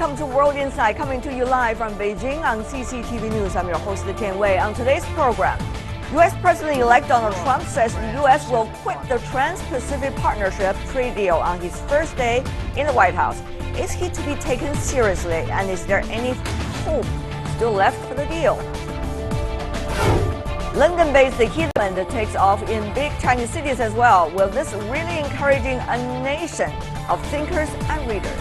Welcome to World Insight, coming to you live from Beijing on CCTV News. I'm your host, Tian Wei. On today's program, U.S. President-elect Donald Trump says the U.S. will quit the Trans-Pacific Partnership trade deal on his first day in the White House. Is he to be taken seriously, and is there any hope still left for the deal? London-based Hidland takes off in big Chinese cities as well. Will this really encouraging a nation of thinkers and readers?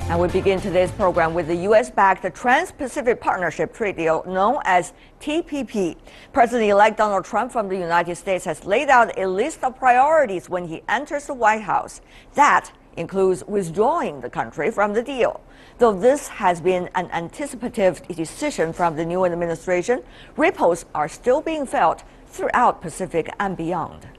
And we begin today's program with the U.S.-backed Trans-Pacific Partnership trade deal known as TPP. President-elect Donald Trump from the United States has laid out a list of priorities when he enters the White House. That includes withdrawing the country from the deal. Though this has been an anticipative decision from the new administration, ripples are still being felt throughout Pacific and beyond.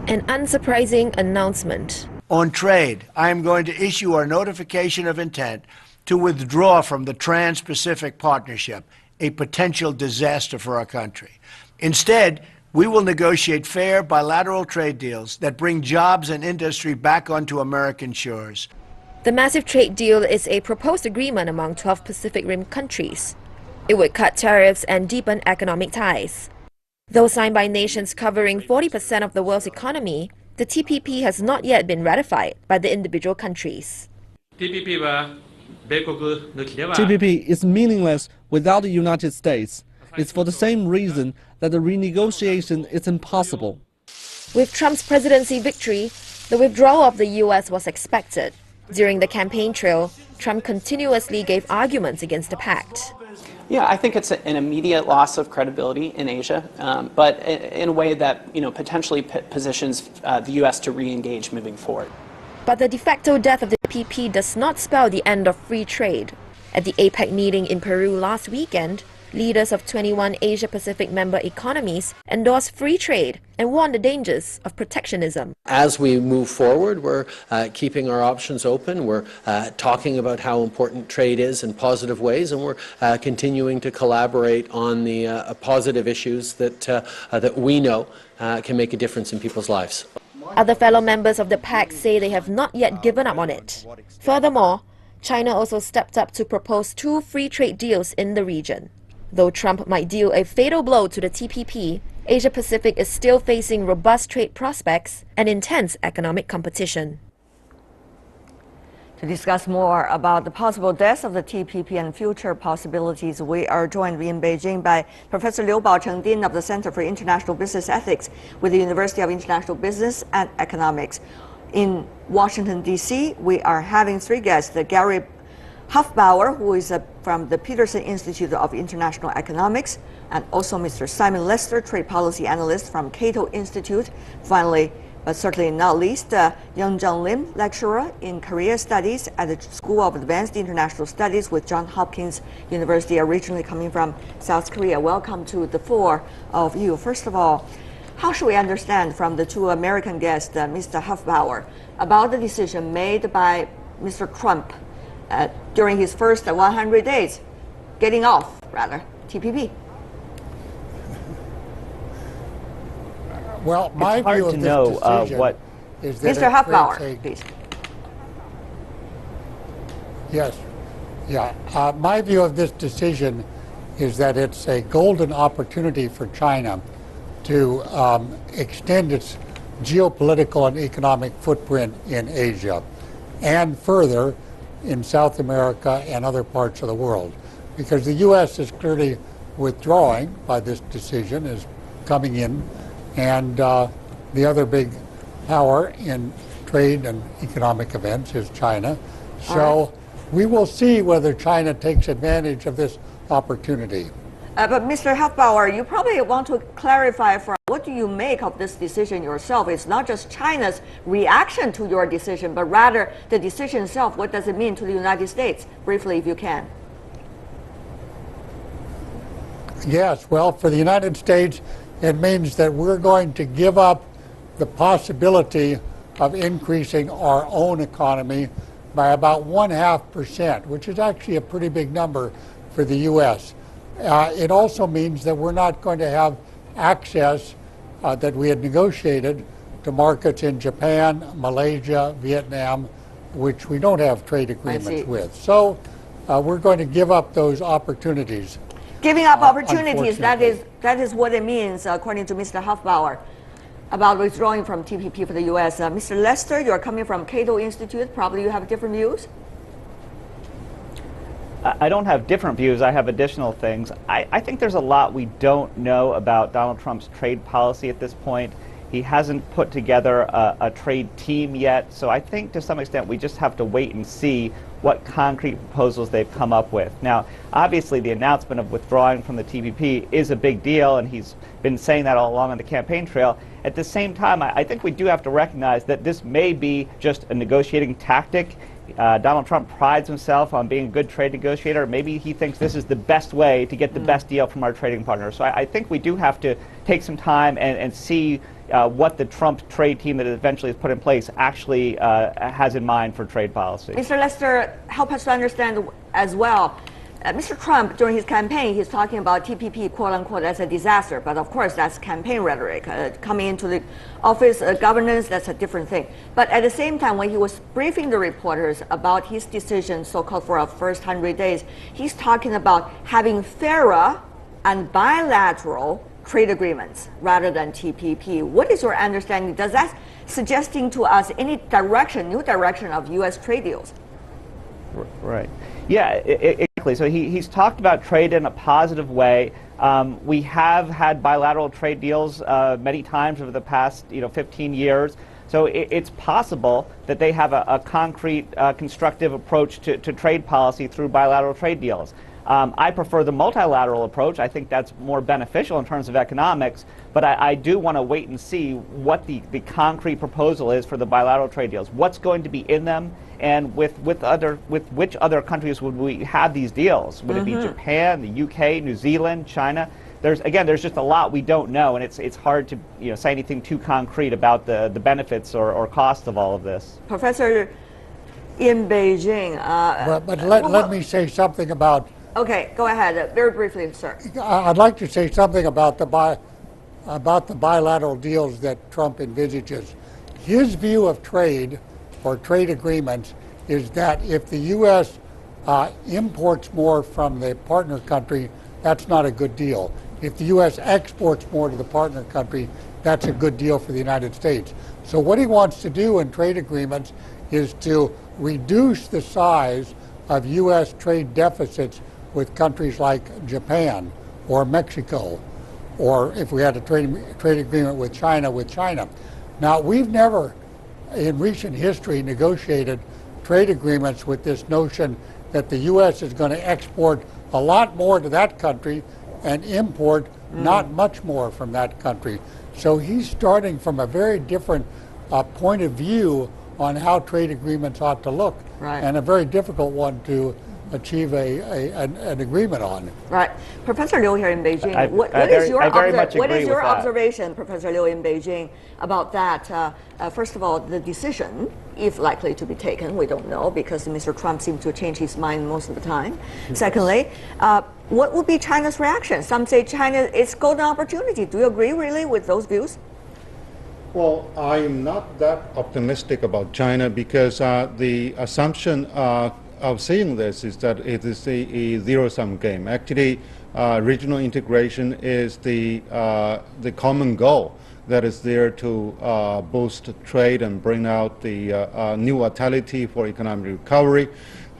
An unsurprising announcement. On trade, I am going to issue our notification of intent to withdraw from the Trans-Pacific Partnership, a potential disaster for our country. Instead, we will negotiate fair bilateral trade deals that bring jobs and industry back onto American shores. The massive trade deal is a proposed agreement among 12 Pacific Rim countries. It would cut tariffs and deepen economic ties. Though signed by nations covering 40% of the world's economy, the TPP has not yet been ratified by the individual countries. TPP is meaningless without the United States. It's for the same reason that the renegotiation is impossible. With Trump's presidency victory, the withdrawal of the U.S. was expected. During the campaign trail, Trump continuously gave arguments against the pact. Yeah, I think it's an immediate loss of credibility in Asia, but in a way that potentially positions the U.S. to re-engage moving forward. But the de facto death of the TPP does not spell the end of free trade. At the APEC meeting in Peru last weekend, leaders of 21 Asia-Pacific member economies endorsed free trade and warned the dangers of protectionism. As we move forward, we're keeping our options open. We're talking about how important trade is in positive ways, and we're continuing to collaborate on the positive issues that we know can make a difference in people's lives. Other fellow members of the pact say they have not yet given up on it. Furthermore, China also stepped up to propose 2 free trade deals in the region. Though Trump might deal a fatal blow to the TPP, Asia-Pacific is still facing robust trade prospects and intense economic competition. To discuss more about the possible death of the TPP and future possibilities, we are joined in Beijing by Professor Liu Baocheng, Dean of the Center for International Business Ethics with the University of International Business and Economics. In Washington, D.C., we are having 3 guests, Gary Hufbauer, who is from the Peterson Institute of International Economics, and also Mr. Simon Lester, Trade Policy Analyst from Cato Institute. Finally, but certainly not least, Young-Jung Lim, lecturer in Korea Studies at the School of Advanced International Studies with Johns Hopkins University, originally coming from South Korea. Welcome to the 4 of you. First of all, how should we understand from the 2 American guests, Mr. Hufbauer, about the decision made by Mr. Trump during his first 100 days, getting off, rather, TPP? Well, my view of this decision is that Mr. Hufbauer, please. Yes. Yeah. My view of this decision is that it's a golden opportunity for China to extend its geopolitical and economic footprint in Asia and further in South America and other parts of the world, because the U.S. is clearly withdrawing by this decision, is coming in, and the other big power in trade and economic events is China. So we will see whether China takes advantage of this opportunity. But Mr. Hufbauer, you probably want to clarify for what do you make of this decision yourself? It's not just China's reaction to your decision, but rather the decision itself. What does it mean to the United States? Briefly, if you can. Yes, well, for the United States, it means that we're going to give up the possibility of increasing our own economy by about 0.5%, which is actually a pretty big number for the U.S. It also means that we're not going to have access that we had negotiated to markets in Japan, Malaysia, Vietnam, which we don't have trade agreements with. So we're going to give up those opportunities. Giving up opportunities, that is what it means, according to Mr. Hofbauer, about withdrawing from TPP for the U.S. Mr. Lester, you're coming from Cato Institute. Probably you have different views? I don't have different views. I have additional things. I think there's a lot we don't know about Donald Trump's trade policy at this point. He hasn't put together a trade team yet, so I think to some extent we just have to wait and see what concrete proposals they've come up with. Now, obviously the announcement of withdrawing from the TPP is a big deal, and he's been saying that all along on the campaign trail. At the same time, I think we do have to recognize that this may be just a negotiating tactic. Donald Trump prides himself on being a good trade negotiator. Maybe he thinks this is the best way to get the best deal from our trading partners. So I think we do have to take some time and see what the Trump trade team that eventually is put in place actually has in mind for trade policy. Mr. Lester, help us to understand as well. Mr. Trump, during his campaign, he's talking about TPP, quote unquote, as a disaster. But of course, that's campaign rhetoric. Coming into the office, governance, that's a different thing. But at the same time, when he was briefing the reporters about his decision, so-called for our first 100 days, he's talking about having fairer and bilateral trade agreements rather than TPP. What is your understanding? Does that suggesting to us any direction, new direction of U.S. trade deals? Right. Yeah, exactly. So he's talked about trade in a positive way. We have had bilateral trade deals many times over the past 15 years. So it's possible that they have a concrete, constructive approach to trade policy through bilateral trade deals. I prefer the multilateral approach. I think that's more beneficial in terms of economics, but I do want to wait and see what the concrete proposal is for the bilateral trade deals. What's going to be in them, and with which other countries would we have these deals? Would it be Japan, the UK, New Zealand, China? There's just a lot we don't know, and it's hard to say anything too concrete about the benefits or cost of all of this. Professor, in Beijing. But let me say something about. Okay, go ahead. Very briefly, sir. I'd like to say something about the bilateral deals that Trump envisages. His view of trade or trade agreements is that if the U.S. Imports more from the partner country, that's not a good deal. If the U.S. exports more to the partner country, that's a good deal for the United States. So what he wants to do in trade agreements is to reduce the size of U.S. trade deficits with countries like Japan or Mexico, or if we had a trade agreement with China. Now, we've never, in recent history, negotiated trade agreements with this notion that the U.S. is going to export a lot more to that country and import not much more from that country. So he's starting from a very different point of view on how trade agreements ought to look, and a very difficult one to achieve an agreement on. Right. Professor Liu here in Beijing, what is your observation, Professor Liu, in Beijing about that? First of all, the decision, if likely to be taken, we don't know because Mr. Trump seems to change his mind most of the time. Secondly, what would be China's reaction? Some say China is golden opportunity. Do you agree really with those views? Well, I'm not that optimistic about China because the assumption of seeing this is that it is a zero-sum game. Actually, regional integration is the common goal that is there to boost trade and bring out the new vitality for economic recovery.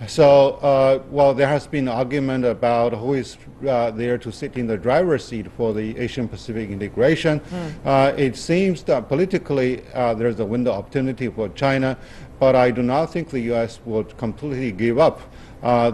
So, while there has been argument about who is there to sit in the driver's seat for the Asian-Pacific integration, it seems that politically there's a window of opportunity for China, but I do not think the U.S. would completely give up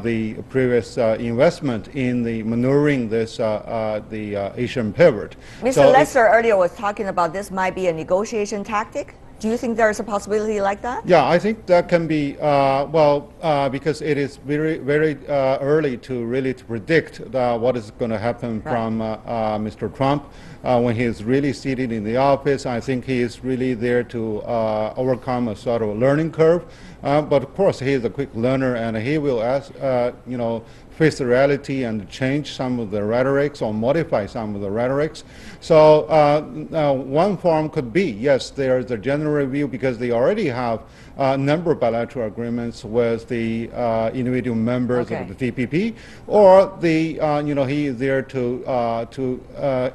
the previous investment in the maneuvering this the Asian pivot. Mr. Lester earlier was talking about this might be a negotiation tactic. Do you think there is a possibility like that? Yeah, I think that can be, because it is very early to really predict what is going to happen from Mr. Trump. When he is really seated in the office, I think he is really there to overcome a sort of learning curve. But of course, he is a quick learner, and he will face the reality and change some of the rhetorics or modify some of the rhetorics. So one form could be, yes, there is a general review because they already have a number of bilateral agreements with the individual members of the TPP, or he is there to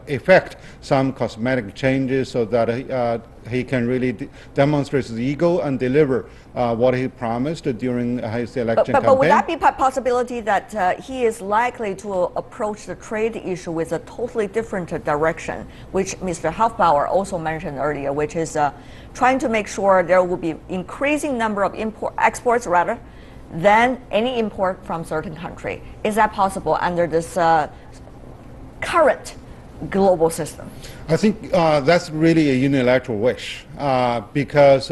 effect some cosmetic changes so that he can really demonstrate his ego and deliver what he promised during his election campaign. But would that be a possibility that he is likely to approach the trade issue with a totally different direction, which Mr. Hofbauer also mentioned earlier, which is trying to make sure there will be increasing number of exports rather than any import from certain country? Is that possible under this current global system? I think that's really a unilateral wish because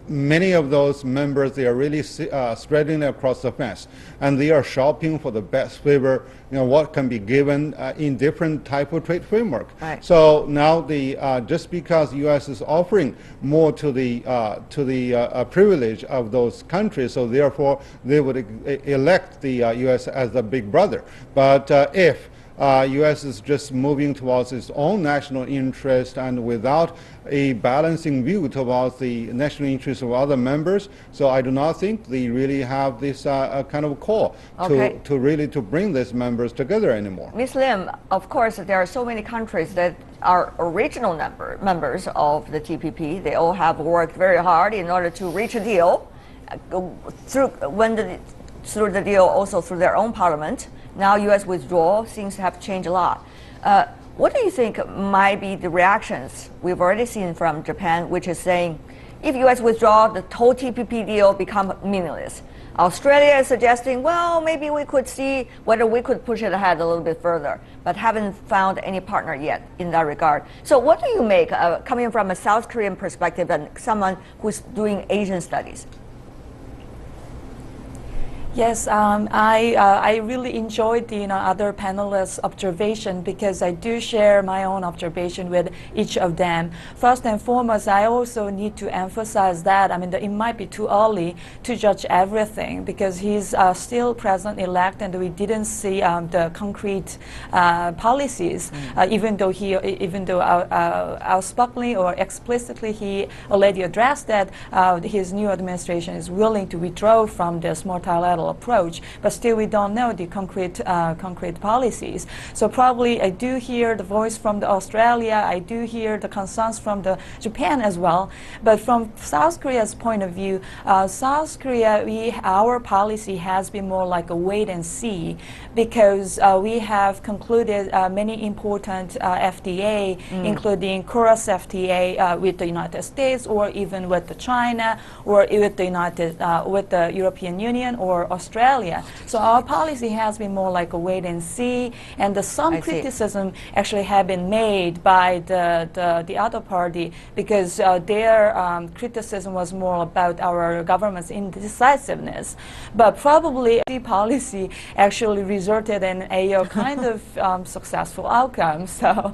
many of those members, they are really spreading across the fence, and they are shopping for the best favor, what can be given in different type of trade framework. Right. So now just because U.S. is offering more to the privilege of those countries, so therefore they would elect the U.S. as the big brother. But if U.S. is just moving towards its own national interest and without a balancing view towards the national interests of other members. So I do not think they really have this kind of call to really bring these members together anymore. Ms. Lim, of course, there are so many countries that are original members of the TPP. They all have worked very hard in order to reach a deal through the deal also through their own parliament. Now U.S. withdrawal seems to have changed a lot. What do you think might be the reactions we've already seen from Japan, which is saying, if U.S. withdraw, the whole TPP deal become meaningless? Australia is suggesting, well, maybe we could see whether we could push it ahead a little bit further, but haven't found any partner yet in that regard. So what do you make, coming from a South Korean perspective and someone who's doing Asian studies? Yes, I really enjoyed the other panelists' observation because I do share my own observation with each of them. First and foremost, I also need to emphasize that it might be too early to judge everything because he's still president-elect and we didn't see the concrete policies, even though outspokenly or explicitly he already addressed that his new administration is willing to withdraw from this multilateral approach, but still we don't know the concrete policies. So probably I do hear the voice from the Australia, I do hear the concerns from the Japan as well, but from South Korea's point of view, South Korea, our policy has been more like a wait and see because we have concluded many important FTA, including cross FTA with the United States or even with China or with the European Union or Australia. So our policy has been more like a wait and see, and some criticism actually have been made by the other party because their criticism was more about our government's indecisiveness. But probably the policy actually resulted in a kind of successful outcome. So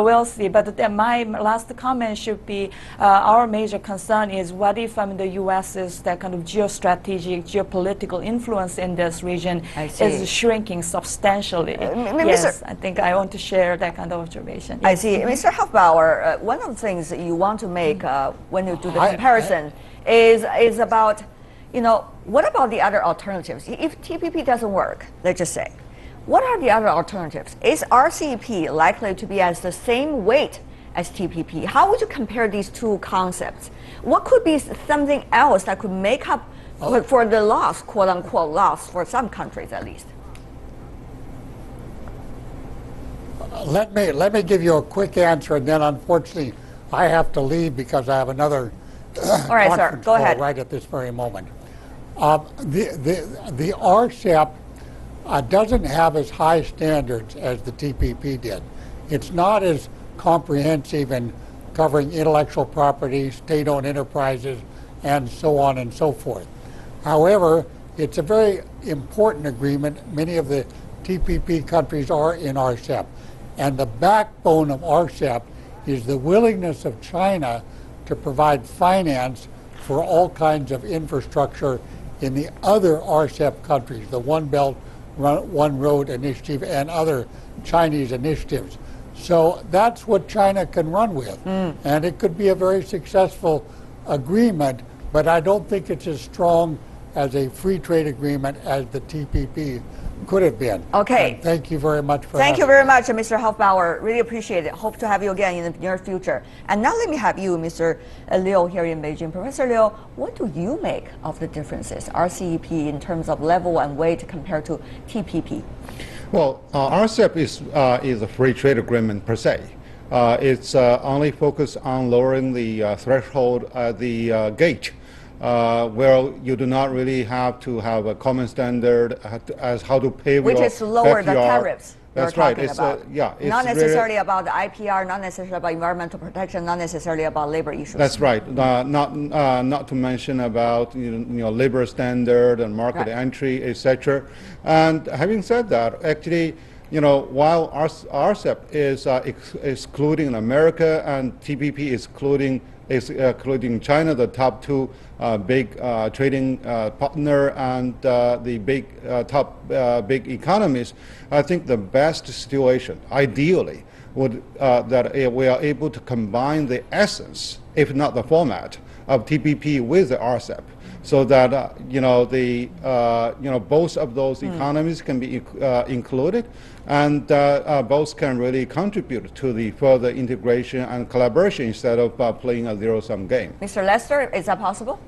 we'll see. But my last comment should be our major concern is what if the U.S.'s that kind of geostrategic, geopolitical influence in this region is shrinking substantially. Yes, I think I want to share that kind of observation. I see. Mr. Hofbauer, one of the things that you want to make when you do the comparison is about, what about the other alternatives? If TPP doesn't work, let's just say, what are the other alternatives? Is RCEP likely to be as the same weight as TPP? How would you compare these two concepts? What could be something else that could make up for the loss, quote unquote loss, for some countries at least? Let me give you a quick answer, and then unfortunately I have to leave because I have another all right, sir. Go ahead. Right at this very moment. The RCEP doesn't have as high standards as the TPP did. It's not as comprehensive in covering intellectual property, state-owned enterprises, and so on and so forth. However, it's a very important agreement. Many of the TPP countries are in RCEP. And the backbone of RCEP is the willingness of China to provide finance for all kinds of infrastructure in the other RCEP countries, the One Belt, One Road initiative and other Chinese initiatives. So that's what China can run with. And it could be a very successful agreement, but I don't think it's as strong as a free trade agreement as the TPP could have been. Okay. And thank you very much for Thank you having very me. much, Mr. Hofbauer. Really appreciate it. Hope to have you again in the near future. And now let me have you, Mr. Liu, here in Beijing. Professor Liu, what do you make of the differences, RCEP in terms of level and weight compared to TPP? Well, RCEP is a free trade agreement per se. It's only focused on lowering the threshold at the gate, where you do not really have to have a common standard as how to pay Which your is lower the backyard. tariffs. That's you're right. talking It's about. yeah. It's not really, necessarily about the IPR, not necessarily about environmental protection, not necessarily about labor issues. That's right. Not to mention about labor standard and market entry, etc. And having said that, actually, while RCEP is excluding America and TPP is including China, the top two big trading partner and the big economies, I think the best situation, ideally, would that we are able to combine the essence, if not the format, of TPP with the RCEP, so that both of those economies can be included, and both can really contribute to the further integration and collaboration instead of playing a zero-sum game. Mr. Lester, is that possible?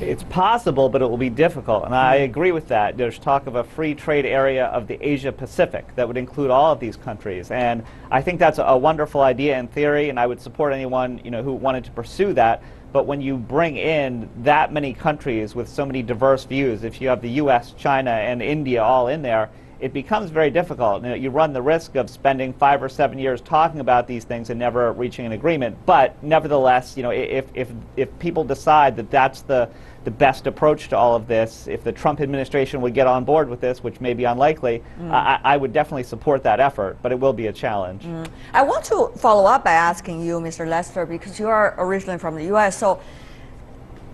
It's possible, but it will be difficult, and I agree with that. There's talk of a free trade area of the Asia Pacific that would include all of these countries, and I think that's a wonderful idea in theory, and I would support anyone who wanted to pursue that. But when you bring in that many countries with so many diverse views, if you have the U.S., China, and India all in there, it becomes very difficult. You run the risk of spending 5 or 7 years talking about these things and never reaching an agreement. But nevertheless, if people decide that that's the best approach to all of this, if the Trump administration would get on board with this, which may be unlikely, I would definitely support that effort, but it will be a challenge. I want to follow up by asking you, Mr. Lester, because you are originally from the U.S., so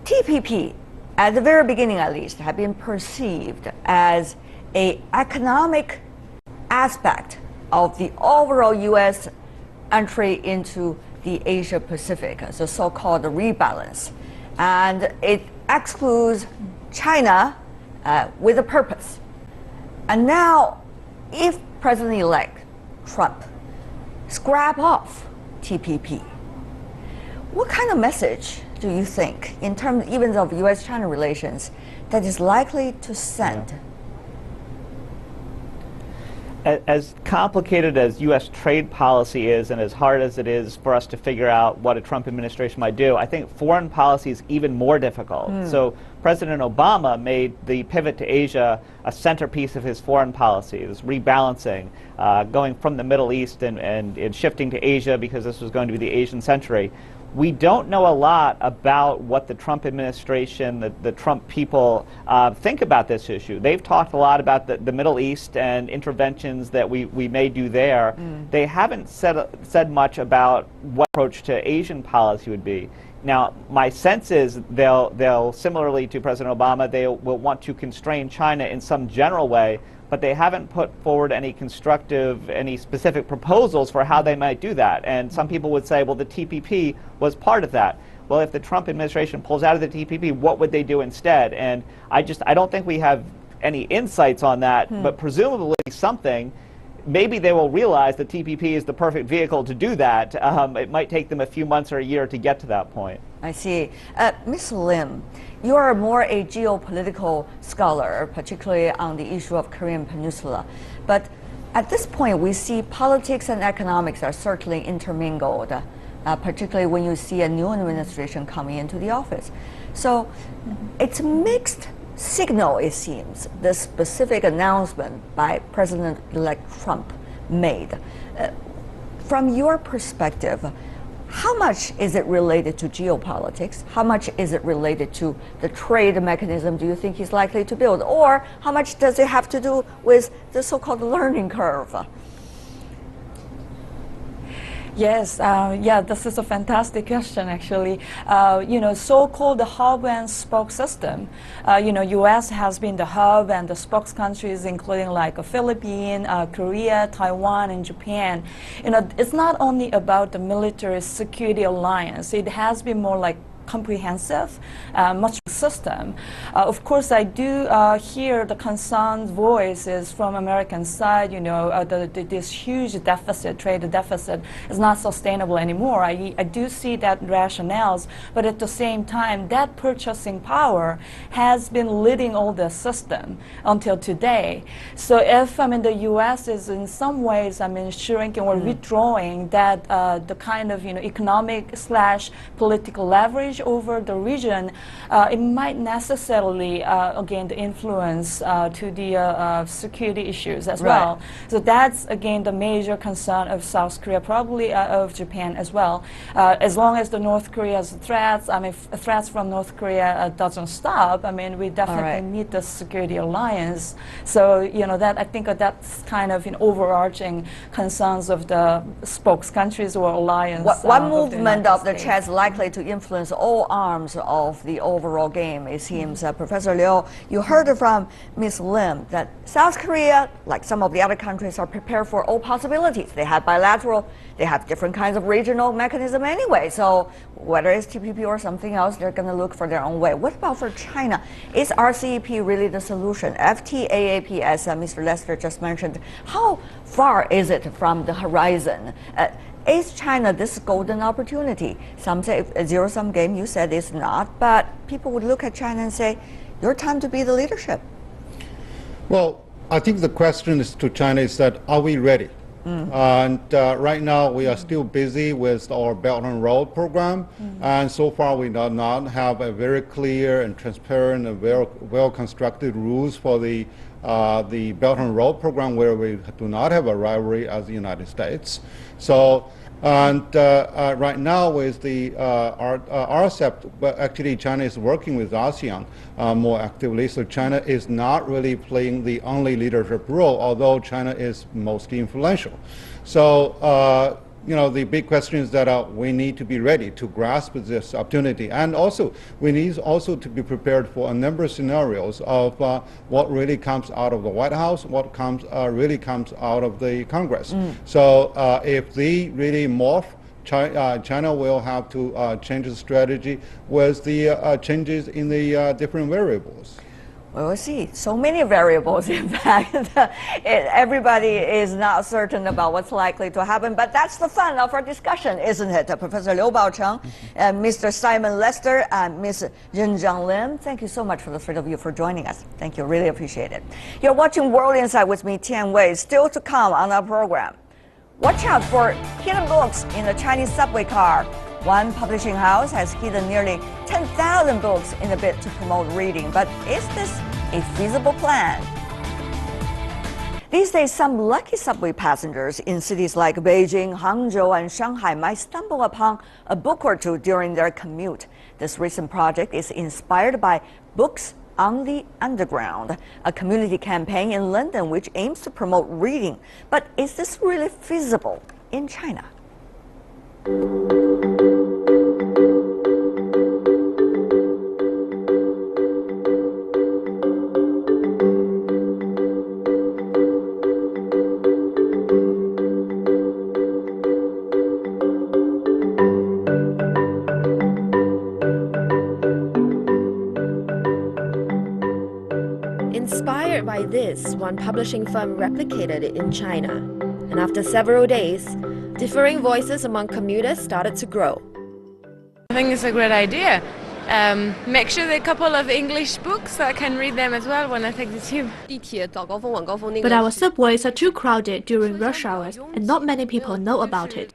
TPP, at the very beginning at least, had been perceived as an economic aspect of the overall U.S. entry into the Asia Pacific, the so-called rebalance. And it excludes China with a purpose. And now, if President-elect Trump scrap off TPP, what kind of message do you think, in terms even of U.S.-China relations, that is likely to send? As complicated as U.S. trade policy is, and as hard as it is for us to figure out what a Trump administration might do, I think foreign policy is even more difficult. So President Obama made the pivot to Asia a centerpiece of his foreign policy, this rebalancing, going from the Middle East and shifting to Asia because this was going to be the Asian century. We don't know a lot about what the Trump administration, the Trump people think about this issue. They've talked a lot about the Middle East and interventions that we may do there. They haven't said much about what approach to Asian policy would be. Now, my sense is they'll similarly to President Obama, they will want to constrain China in some general way, but they haven't put forward any specific proposals for how they might do that. And some people would say, well, the TPP was part of that. Well, if the Trump administration pulls out of the TPP, what would they do instead? And I don't think we have any insights on that, but presumably something. Maybe they will realize that TPP is the perfect vehicle to do that. It might take them a few months or a year to get to that point. I see. Ms. Lim, you are more a geopolitical scholar, particularly on the issue of Korean Peninsula. But at this point, we see politics and economics are certainly intermingled, particularly when you see a new administration coming into the office. So it's a mixed signal, it seems, the specific announcement by President-elect Trump made. From your perspective, how much is it related to geopolitics? How much is it related to the trade mechanism do you think he's likely to build? Or how much does it have to do with the so-called learning curve? Yes, yeah, this is a fantastic question, actually. So-called the hub and spoke system. U.S. has been the hub and the spokes countries, including like Philippines, Korea, Taiwan, and Japan. It's not only about the military security alliance. It has been more like comprehensive, much system. Of course, I do hear the concerned voices from American side. This huge deficit, trade deficit, is not sustainable anymore. I do see that rationales, but at the same time, that purchasing power has been leading all the system until today. So if the U.S. is in some ways, shrinking or withdrawing that the kind of economic / political leverage over the region, it might necessarily again influence to the security issues as well. So that's again the major concern of South Korea, probably of Japan as well. As long as the North Korea's threats, if threats from North Korea doesn't stop, we definitely need the security alliance. So that I think that's kind of overarching concerns of the spokes countries or alliance. One movement of the Chad is likely to influence all arms of the overall game, it seems. Professor Liu, you heard from Ms. Lim that South Korea, like some of the other countries, are prepared for all possibilities. They have bilateral, they have different kinds of regional mechanism anyway. So whether it's TPP or something else, they're going to look for their own way. What about for China? Is RCEP really the solution? FTAAP, as Mr. Lester just mentioned, how far is it from the horizon? Is China this golden opportunity? Some say a zero-sum game, you said it's not, but people would look at China and say, your time to be the leadership. Well, I think the question to China is that, are we ready? And right now we are still busy with our Belt and Road program, and so far we do not have a very clear and transparent and well-constructed rules for the Belt and Road program, where we do not have a rivalry as the United States. So, right now with the RCEP, but actually China is working with ASEAN more actively. So China is not really playing the only leadership role, although China is most influential. So, the big question is that we need to be ready to grasp this opportunity, and also we need also to be prepared for a number of scenarios of what really comes out of the White House, what really comes out of the Congress. So if they really morph, China will have to change the strategy with the changes in the different variables. Well, we'll see. So many variables, in fact. Everybody is not certain about what's likely to happen, but that's the fun of our discussion, isn't it? Professor Liu Baocheng, Mr. Simon Lester, and Ms. Zhenjiang Lim, thank you so much for the three of you for joining us. Thank you, really appreciate it. You're watching World Insight with me, Tian Wei. Still to come on our program. Watch out for hidden books in the Chinese subway car. One publishing house has hidden nearly 10,000 books in a bid to promote reading. But is this a feasible plan? These days, some lucky subway passengers in cities like Beijing, Hangzhou, and Shanghai might stumble upon a book or two during their commute. This recent project is inspired by Books on the Underground, a community campaign in London which aims to promote reading. But is this really feasible in China? Inspired by this, one publishing firm replicated it in China. And after several days, differing voices among commuters started to grow. I think it's a great idea. Make sure there are a couple of English books so I can read them as well when I take the tube. But our subways are too crowded during rush hours, and not many people know about it.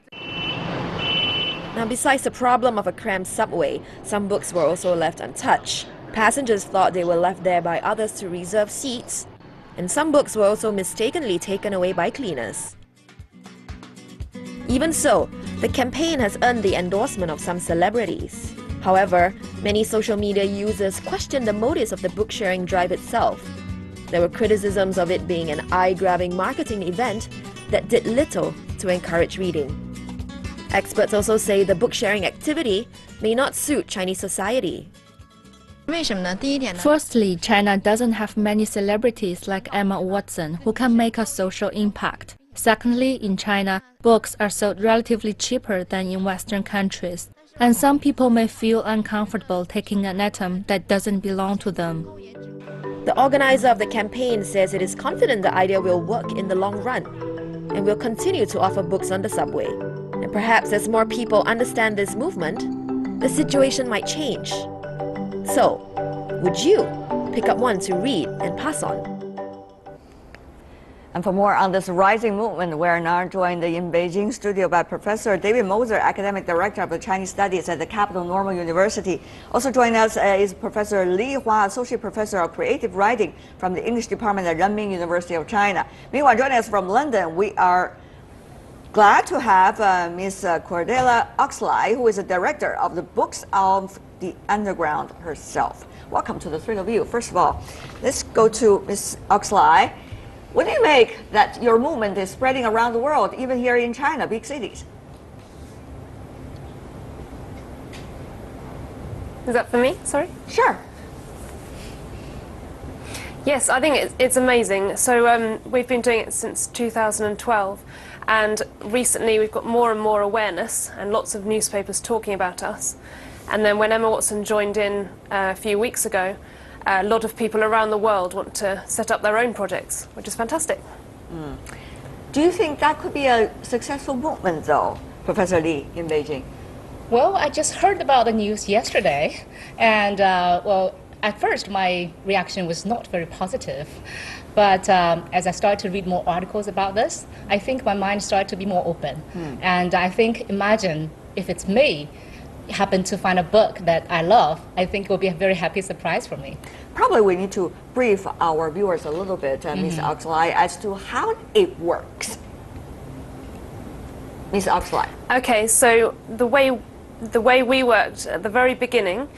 Now, besides the problem of a cramped subway, some books were also left untouched. Passengers thought they were left there by others to reserve seats, and some books were also mistakenly taken away by cleaners. Even so, the campaign has earned the endorsement of some celebrities. However, many social media users questioned the motives of the book-sharing drive itself. There were criticisms of it being an eye-grabbing marketing event that did little to encourage reading. Experts also say the book sharing activity may not suit Chinese society. Firstly, China doesn't have many celebrities like Emma Watson who can make a social impact. Secondly, in China, books are sold relatively cheaper than in Western countries, and some people may feel uncomfortable taking an item that doesn't belong to them. The organizer of the campaign says it is confident the idea will work in the long run and will continue to offer books on the subway. And perhaps as more people understand this movement, the situation might change. So, would you pick up one to read and pass on? And for more on this rising movement, we are now joined in Beijing studio by Professor David Moser, Academic Director of the Chinese Studies at the Capital Normal University. Also joining us is Professor Li Hua, Associate Professor of Creative Writing from the English Department at Renmin University of China. Meanwhile, joining us from London, we are glad to have Ms. Cordelia Oxley, who is the Director of the Books of the Underground herself. Welcome to the three of you. First of all, let's go to Ms. Oxley. What do you make that your movement is spreading around the world, even here in China, big cities? Is that for me? Sorry? Sure. Yes, I think it's amazing. So we've been doing it since 2012, and recently we've got more and more awareness and lots of newspapers talking about us. And then when Emma Watson joined in a few weeks ago, a lot of people around the world want to set up their own projects, which is fantastic. Do you think that could be a successful movement, though, Professor Li, in Beijing? Well, I just heard about the news yesterday, and well, at first my reaction was not very positive. But as I started to read more articles about this, I think my mind started to be more open. And I think, imagine if it's me, happen to find a book that I love, I think it will be a very happy surprise for me. Probably we need to brief our viewers a little bit, Ms. Oxley, as to how it works. Ms. Oxley. Okay, so the way we worked at the very beginning,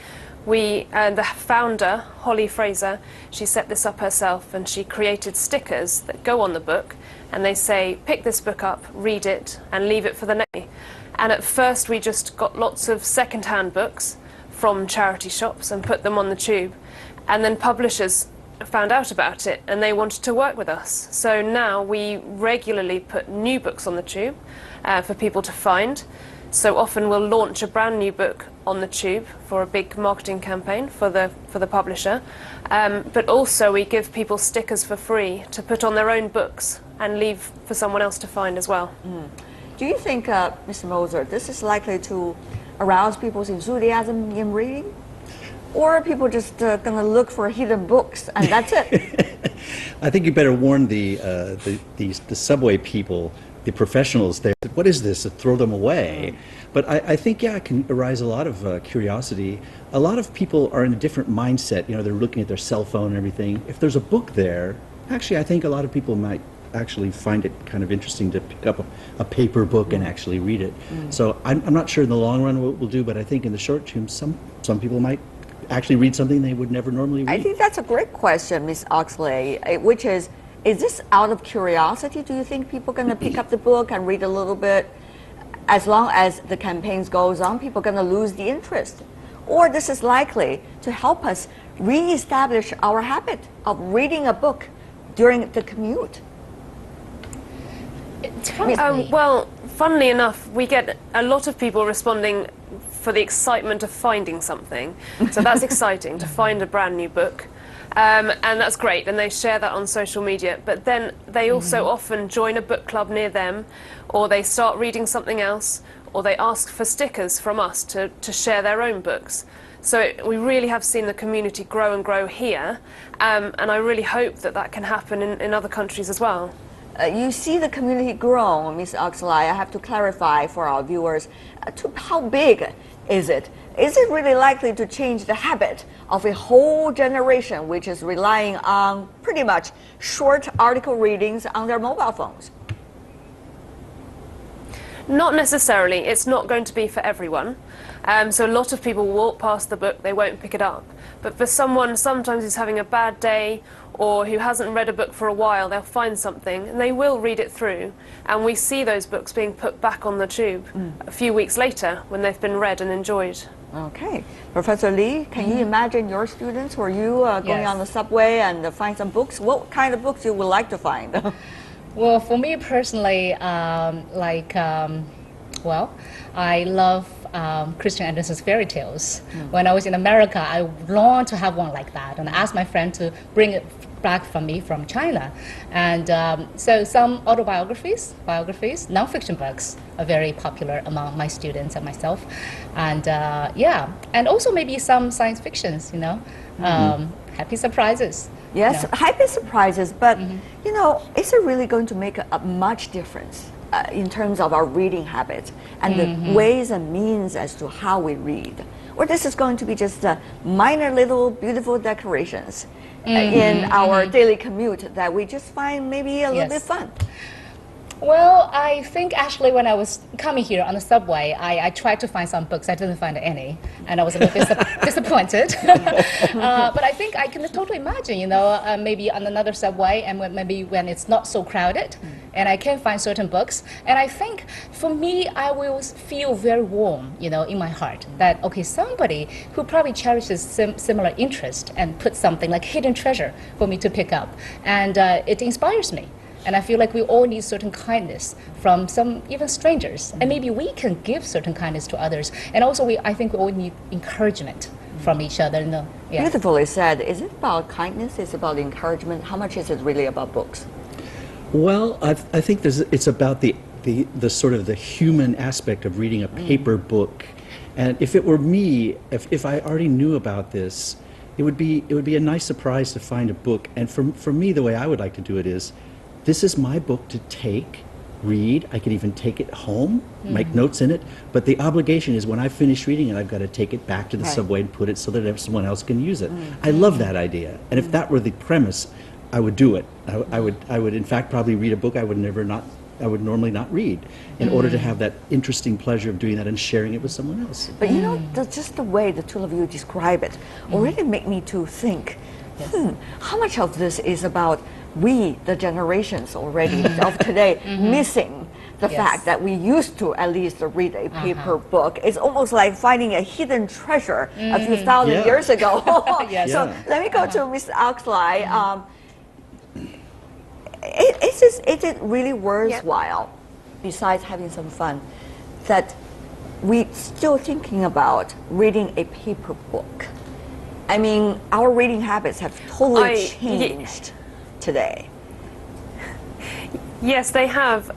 the founder, Holly Fraser, she set this up herself, and she created stickers that go on the book, and they say, pick this book up, read it, and leave it for the next day. And at first we just got lots of second-hand books from charity shops and put them on the tube. And then publishers found out about it and they wanted to work with us. So now we regularly put new books on the tube for people to find. So often we'll launch a brand new book on the tube for a big marketing campaign for the publisher. But also we give people stickers for free to put on their own books and leave for someone else to find as well. Do you think, Mr. Moser, this is likely to arouse people's enthusiasm in reading? Or are people just going to look for hidden books and that's it? I think you better warn the subway people, the professionals there. What is this? Throw them away. But I think, yeah, it can arise a lot of curiosity. A lot of people are in a different mindset. You know, they're looking at their cell phone and everything. If there's a book there, actually, I think a lot of people might actually find it kind of interesting to pick up a paper book and actually read it. So I'm not sure in the long run what we'll do, but I think in the short term, some people might actually read something they would never normally read. I think that's a great question, Ms. Oxley, which is this out of curiosity? Do you think people are going to pick up the book and read a little bit? As long as the campaigns goes on, people are going to lose the interest. Or this is likely to help us re-establish our habit of reading a book during the commute. Well, funnily enough, we get a lot of people responding for the excitement of finding something. So that's exciting, to find a brand new book. And that's great, and they share that on social media. But then they also often join a book club near them, or they start reading something else, or they ask for stickers from us to share their own books. So we really have seen the community grow and grow here, and I really hope that that can happen in other countries as well. You see the community grow, Ms. Oxley. I have to clarify for our viewers, to how big is it? Is it really likely to change the habit of a whole generation which is relying on pretty much short article readings on their mobile phones? Not necessarily. It's not going to be for everyone. So a lot of people walk past the book, they won't pick it up. But for someone sometimes who's having a bad day or who hasn't read a book for a while, they'll find something and they will read it through. And we see those books being put back on the tube a few weeks later when they've been read and enjoyed. Okay. Professor Lee, can you imagine your students, were you going Yes. on the subway and find some books? What kind of books you would like to find? Well, for me personally, well, I love Christian Andersen's fairy tales. When I was in America, I longed to have one like that, and I asked my friend to bring it back from me from China. And so some autobiographies, non-fiction books are very popular among my students and myself. And yeah, and also maybe some science fictions, you know, happy surprises. Yes, you know. happy surprises, but you know, is it really going to make a much difference in terms of our reading habits and the ways and means as to how we read? Or this is going to be just minor little beautiful decorations in our daily commute that we just find maybe a little bit fun? Well, I think actually when I was coming here on the subway, I tried to find some books. I didn't find any, and I was a little disappointed. But I think I can totally imagine, you know, maybe on another subway, and maybe when it's not so crowded, and I can find certain books. And I think for me, I will feel very warm, you know, in my heart that, okay, somebody who probably cherishes similar interest and put something like hidden treasure for me to pick up. And it inspires me. And I feel like we all need certain kindness from some, even strangers. And maybe we can give certain kindness to others. And also, I think we all need encouragement from each other. You know? Yeah. Beautifully said. Is it about kindness? Is it about encouragement? How much is it really about books? Well, I think it's about the sort of the human aspect of reading a paper book. And if it were me, if I already knew about this, it would be a nice surprise to find a book. And for me, the way I would like to do it is, this is my book to take, read. I could even take it home, make notes in it. But the obligation is when I finish reading it, I've got to take it back to the subway and put it so that someone else can use it. I love that idea. And if that were the premise, I would do it. I would in fact probably read a book I would normally not read in order to have that interesting pleasure of doing that and sharing it with someone else. But you know, just the way the two of you describe it already make me to think, how much of this is about we, the generations already of today, missing the fact that we used to at least read a paper book. It's almost like finding a hidden treasure a few thousand years ago. So let me go to Mr. Oxley. Is it really worthwhile, besides having some fun, that we still thinking about reading a paper book? I mean, our reading habits have totally changed today. Yes, they have.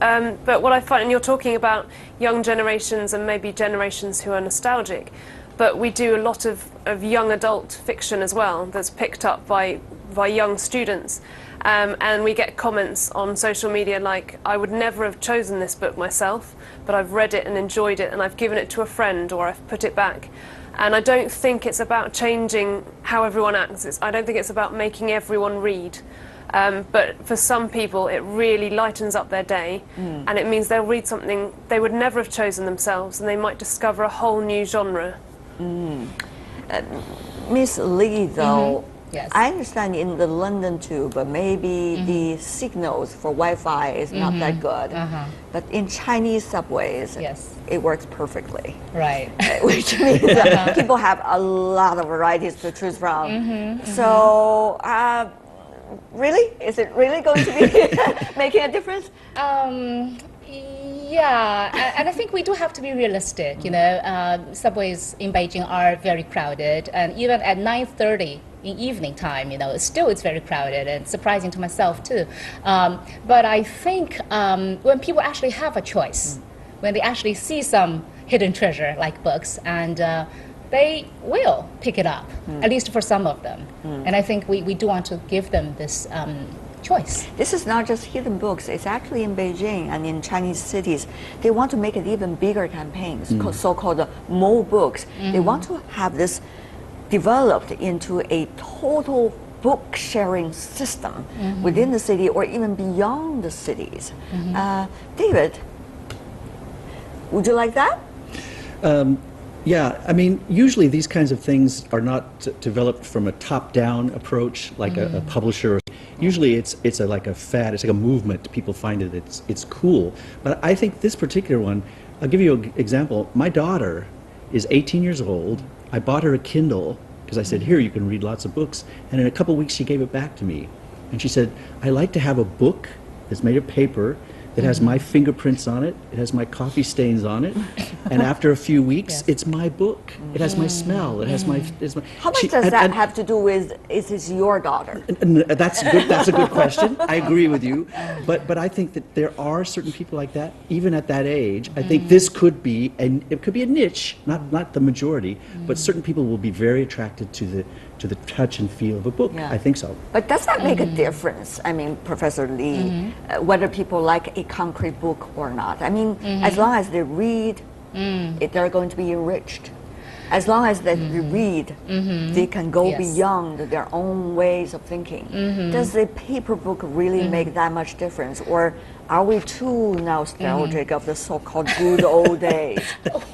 But what I find, and you're talking about young generations and maybe generations who are nostalgic, but we do a lot of young adult fiction as well that's picked up by young students. And we get comments on social media like, I would never have chosen this book myself, but I've read it and enjoyed it and I've given it to a friend or I've put it back. And I don't think it's about changing how everyone acts. I don't think it's about making everyone read. But for some people, it really lightens up their day, and it means they'll read something they would never have chosen themselves, and they might discover a whole new genre. Miss Lee, though, Yes. I understand in the London too, but maybe the signals for Wi-Fi is not that good. But in Chinese subways, it works perfectly. Right. Which means people have a lot of varieties to choose from. So, really? Is it really going to be making a difference? Yeah, and I think we do have to be realistic. You know, subways in Beijing are very crowded, and even at 9:30 in evening time, you know, it's very crowded, and surprising to myself too. But I think when people actually have a choice, when they actually see some hidden treasure like books, and they will pick it up, at least for some of them. And I think we do want to give them this choice. This is not just hidden books. It's actually in Beijing and in Chinese cities. They want to make it even bigger campaigns, so-called Mo books. They want to have this developed into a total book sharing system within the city or even beyond the cities. David, would you like that? Yeah, I mean, usually these kinds of things are not developed from a top-down approach, like a publisher. Usually it's like a fad, it's like a movement. People find it's cool. But I think this particular one, I'll give you an example. My daughter is 18 years old. I bought her a Kindle because I said, here, you can read lots of books. And in a couple of weeks, she gave it back to me. And she said, I like to have a book that's made of paper. It has my fingerprints on it. It has my coffee stains on it. And after a few weeks, it's my book. It has my smell. It has my. How much does that have to do with? Is this your daughter? That's good. That's a good question. I agree with you, but I think that there are certain people like that, even at that age. I think this could be, and it could be a niche, not the majority, but certain people will be very attracted to the touch and feel of a book. I think so. But does that make a difference? I mean, Professor Lee, whether people like a concrete book or not. I mean, as long as they read, they're going to be enriched. As long as they read, they can go beyond their own ways of thinking. Does the paper book really make that much difference? Or are we too nostalgic of the so-called good old days?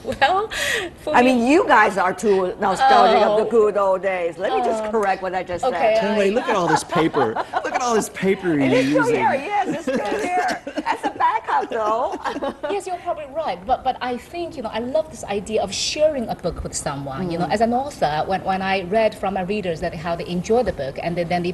Well, I mean, you guys are too nostalgic of the good old days. Let me just correct what I just said. Anyway, look at all this paper. Look at all this paper you're using. It's still here, yes, it's still here. As a backup, though. Yes, you're probably right. But I think, I love this idea of sharing a book with someone. As an author, when I read from my readers that how they enjoy the book and then they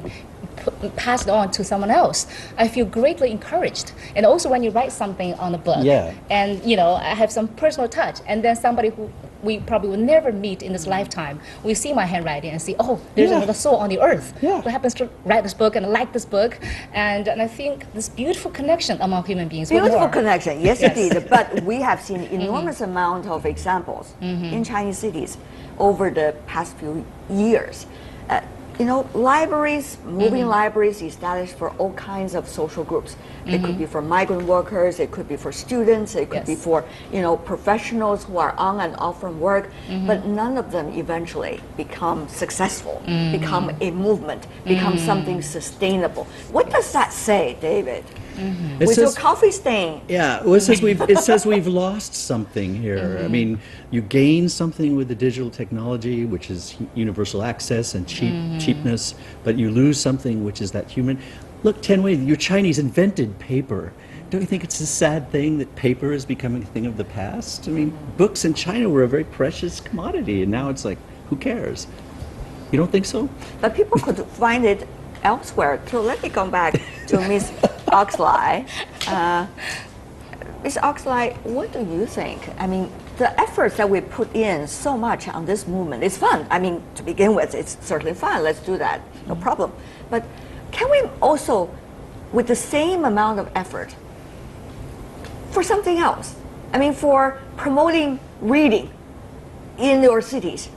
pass it on to someone else, I feel greatly encouraged. And also when you write something on a book, and I have some personal touch, and then somebody who we probably will never meet in this lifetime, we see my handwriting and see, oh, there's another soul on the earth who happens to write this book and like this book, and I think this beautiful connection among human beings. Beautiful connection, yes, indeed. But we have seen enormous amount of examples in Chinese cities over the past few years. Libraries, moving libraries established for all kinds of social groups. It could be for migrant workers, it could be for students, it could be for, professionals who are on and off from work, but none of them eventually become successful, become a movement, become something sustainable. What does that say, David? With your coffee stain. Yeah, well, it says we've lost something here. I mean, you gain something with the digital technology, which is universal access and cheapness, but you lose something, which is that human. Look, Tianwei, your Chinese invented paper. Don't you think it's a sad thing that paper is becoming a thing of the past? I mean, books in China were a very precious commodity, and now it's like, who cares? You don't think so? But people could find it elsewhere. So let me come back to Ms. Oxley. Ms. Oxley, what do you think? I mean, the efforts that we put in so much on this movement, it's fun. I mean, to begin with, it's certainly fun. Let's do that, no problem. But can we also, with the same amount of effort, for something else? I mean, for promoting reading in your cities.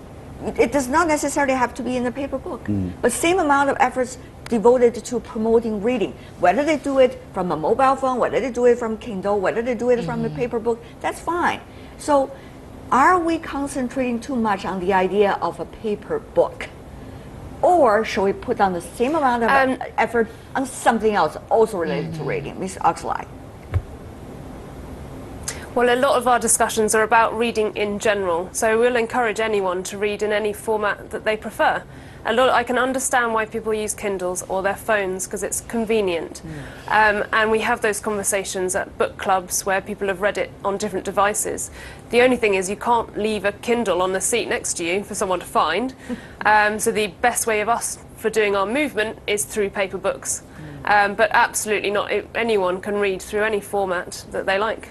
It does not necessarily have to be in a paper book, but same amount of efforts devoted to promoting reading. Whether they do it from a mobile phone, whether they do it from Kindle, whether they do it from a paper book, that's fine. So are we concentrating too much on the idea of a paper book? Or should we put on the same amount of effort on something else also related to reading? Ms. Oxley. Well, a lot of our discussions are about reading in general, so we'll encourage anyone to read in any format that they prefer. I can understand why people use Kindles or their phones because it's convenient. And we have those conversations at book clubs where people have read it on different devices. The only thing is you can't leave a Kindle on the seat next to you for someone to find. So the best way of us for doing our movement is through paper books. But absolutely not. Anyone can read through any format that they like.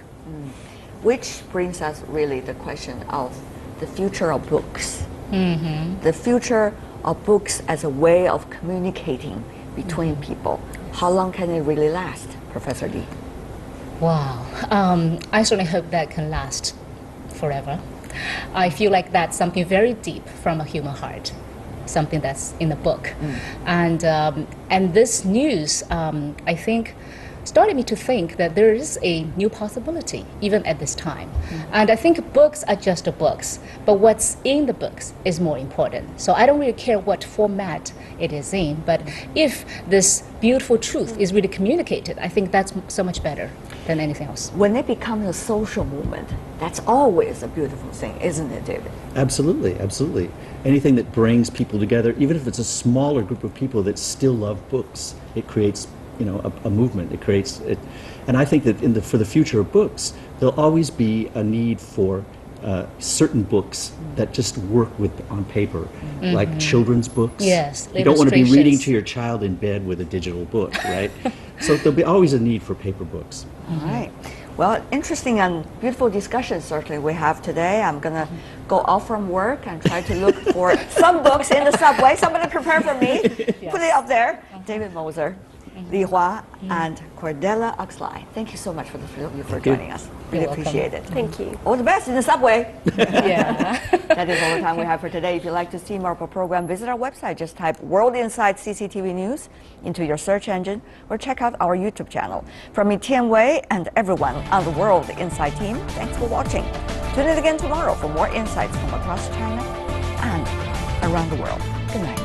Which brings us really the question of the future of books. The future of books as a way of communicating between people. How long can it really last, Professor Lee? Wow. I certainly hope that can last forever. I feel like that's something very deep from a human heart, something that's in a book. And this news, I think, started me to think that there is a new possibility, even at this time. And I think books are just books, but what's in the books is more important. So I don't really care what format it is in, but if this beautiful truth is really communicated, I think that's so much better. than anything else. When it becomes a social movement, that's always a beautiful thing, isn't it, David? Absolutely, absolutely. Anything that brings people together, even if it's a smaller group of people that still love books, it creates, you know, a movement. It creates it, and I think that for the future of books, there'll always be a need for certain books that just work on paper, like children's books. Yes, you don't want to be reading to your child in bed with a digital book, right? So there'll be always a need for paper books. All right. Well, interesting and beautiful discussion certainly we have today. I'm going to go off from work and try to look for some books in the subway. Somebody prepare for me. Put it up there. David Moser, Li Hua, and Cordella Oxley. Thank you so much for the three of you for joining us. Really appreciate it. Thank you. All the best in the subway. Yeah. That is all the time we have for today. If you'd like to see more of our program, visit our website. Just type World Insight CCTV News into your search engine or check out our YouTube channel. From me, Tian Wei, and everyone on the World Insight team, thanks for watching. Tune in again tomorrow for more insights from across China and around the world. Good night.